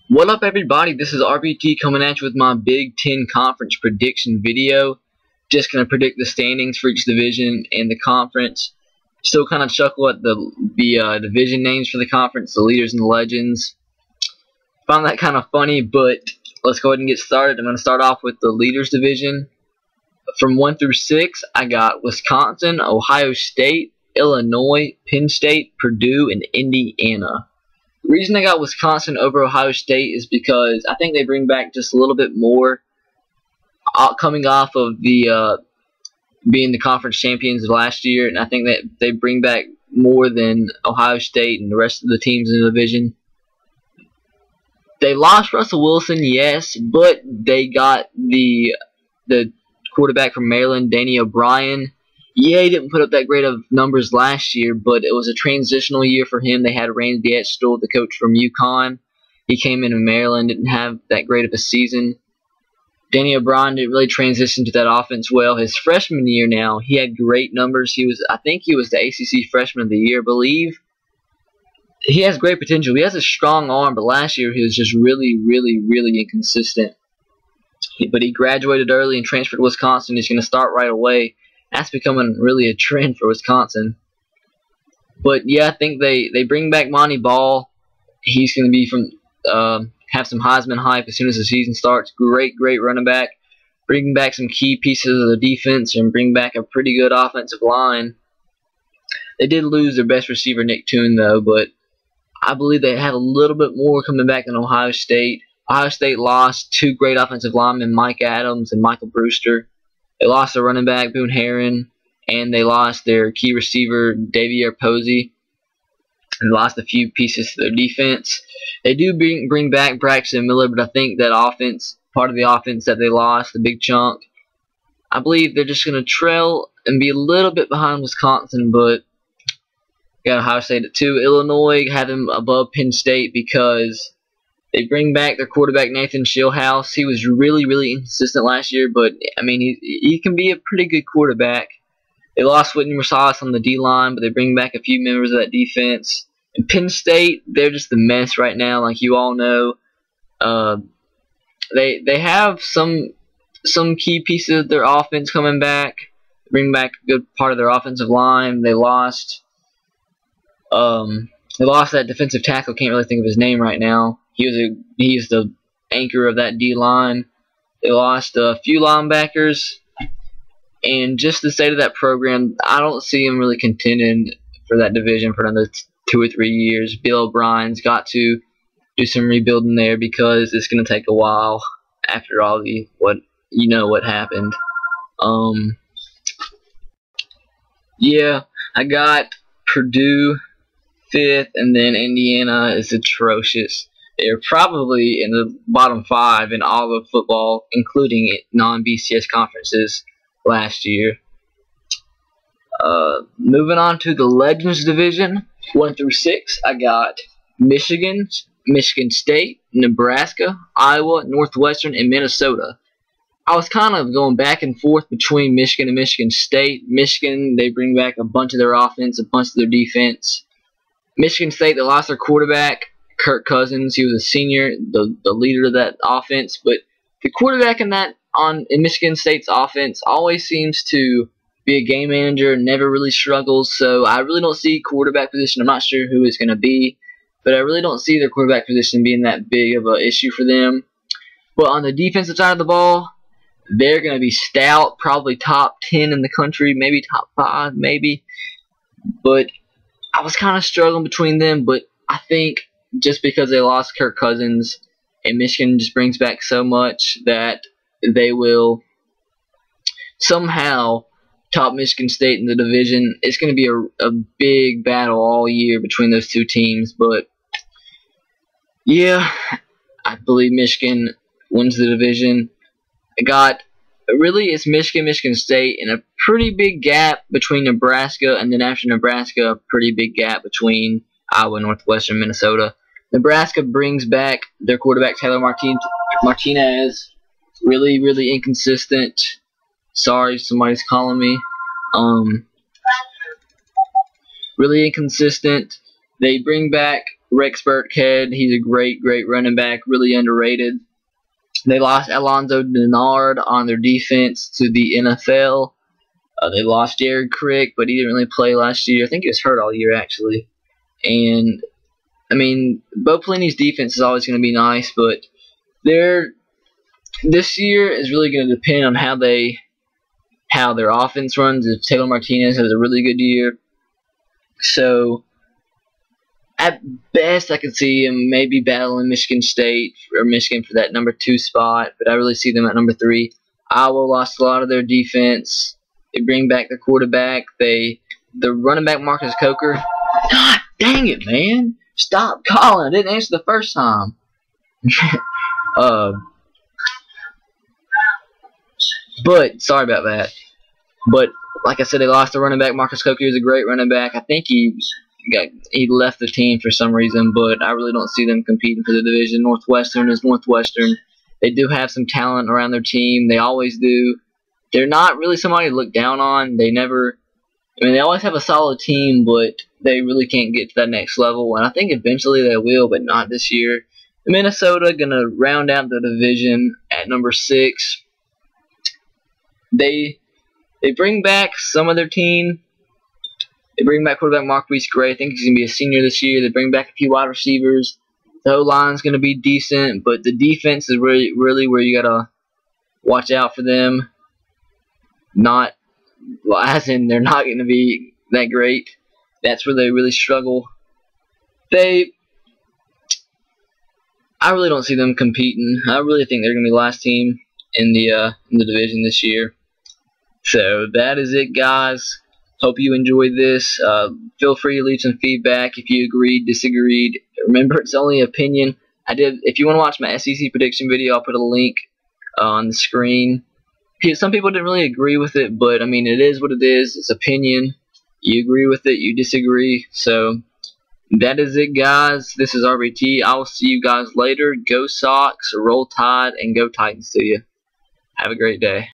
What up, everybody? This is RBT coming at you with my Big Ten conference prediction video. Just gonna predict the standings for each division and the conference. Still kind of chuckle at the division names for the conference, the leaders and the legends. Found that kind of funny, but let's go ahead and get started. I'm gonna start off with the leaders division. From 1 through 6, I got Wisconsin, Ohio State, Illinois, Penn State, Purdue, and Indiana. The reason I got Wisconsin over Ohio State is because I think they bring back just a little bit more, coming off of the being the conference champions of last year, and I think that they bring back more than Ohio State and the rest of the teams in the division. They lost Russell Wilson, yes, but they got the quarterback from Maryland, Danny O'Brien. Yeah, he didn't put up that great of numbers last year, but it was a transitional year for him. They had Randy Etchell, the coach from UConn. He came in Maryland, didn't have that great of a season. Danny O'Brien didn't really transition to that offense well. His freshman year now, he had great numbers. I think he was the ACC Freshman of the Year, I believe. He has great potential. He has a strong arm, but last year he was just really inconsistent. But he graduated early and transferred to Wisconsin. He's going to start right away. That's becoming really a trend for Wisconsin. But yeah, I think they bring back Monty Ball. He's going to be have some Heisman hype as soon as the season starts. Great running back. Bring back some key pieces of the defense and bring back a pretty good offensive line. They did lose their best receiver, Nick Toon, though, but I believe they have a little bit more coming back than Ohio State. Ohio State lost two great offensive linemen, Mike Adams and Michael Brewster. They lost their running back, Boone Herron, and they lost their key receiver, Davier Posey. They lost a few pieces to their defense. They do bring back Braxton Miller, but I think that offense, part of the offense that they lost, the big chunk, I believe they're just going to trail and be a little bit behind Wisconsin, but got Ohio State at 2. Illinois have them above Penn State because they bring back their quarterback, Nathan Schillhouse. He was really inconsistent last year, but I mean, he can be a pretty good quarterback. They lost Whitney Marsalis on the D-line, but they bring back a few members of that defense. And Penn State, they're just a mess right now, like you all know. They have some key pieces of their offense coming back. Bring back a good part of their offensive line. They lost that defensive tackle. Can't really think of his name right now. He's the anchor of that D-line. They lost a few linebackers. And just the state of that program, I don't see him really contending for that division for another 2 or 3 years. Bill O'Brien's got to do some rebuilding there because it's going to take a while after all what happened. Yeah, I got Purdue 5th, and then Indiana is atrocious. They're probably in the bottom 5 in all of football, including non-BCS conferences last year. Moving on to the Legends division, 1 through 6, I got Michigan, Michigan State, Nebraska, Iowa, Northwestern, and Minnesota. I was kind of going back and forth between Michigan and Michigan State. Michigan, they bring back a bunch of their offense, a bunch of their defense. Michigan State, they lost their quarterback, Kirk Cousins. He was a senior, the leader of that offense. But the quarterback in Michigan State's offense always seems to be a game manager, never really struggles. So I really don't see quarterback position. I'm not sure who it's going to be, but I really don't see their quarterback position being that big of an issue for them. But on the defensive side of the ball, they're going to be stout, probably top 10 in the country, maybe top 5, maybe. But I was kind of struggling between them, but I think just because they lost Kirk Cousins and Michigan just brings back so much that they will somehow top Michigan State in the division. It's going to be a big battle all year between those two teams, but yeah, I believe Michigan wins the division. It's Michigan, Michigan State, and a pretty big gap between Nebraska, and then after Nebraska, a pretty big gap between Iowa, Northwestern, Minnesota. Nebraska brings back their quarterback, Taylor Martinez. Really inconsistent. Sorry, somebody's calling me. Really inconsistent. They bring back Rex Burkhead, he's a great running back, really underrated. They lost Alonzo Denard on their defense to the NFL. They lost Jared Crick, but he didn't really play last year. I think he was hurt all year, actually. And, I mean, Bo Pelini's defense is always going to be nice, but this year is really going to depend on how their offense runs. If Taylor Martinez has a really good year. So, at best, I could see him maybe battling Michigan State or Michigan for that number 2 spot, but I really see them at number 3. Iowa lost a lot of their defense. They bring back their quarterback. The running back Marcus Coker. God dang it, man! Stop calling. I didn't answer the first time. But sorry about that. But like I said, they lost the running back Marcus Coker. He was a great running back. I think he left the team for some reason, but I really don't see them competing for the division. Northwestern is Northwestern. They do have some talent around their team. They always do. They're not really somebody to look down on. They always have a solid team, but they really can't get to that next level. And I think eventually they will, but not this year. Minnesota gonna round out the division at number 6. They bring back some of their team. They bring back quarterback Marquise Gray. I think he's going to be a senior this year. They bring back a few wide receivers. The O-line's going to be decent, but the defense is really where you got to watch out for them. As in they're not going to be that great. That's where they really struggle. I really don't see them competing. I really think they're going to be the last team in the division this year. So that is it, guys. Hope you enjoyed this. Feel free to leave some feedback if you agreed, disagreed. Remember, it's only opinion. If you want to watch my SEC prediction video, I'll put a link on the screen. Some people didn't really agree with it, but I mean, it is what it is. It's opinion. You agree with it, you disagree. So that is it, guys. This is RBT. I will see you guys later. Go Sox, roll Tide, and go Titans to you. Have a great day.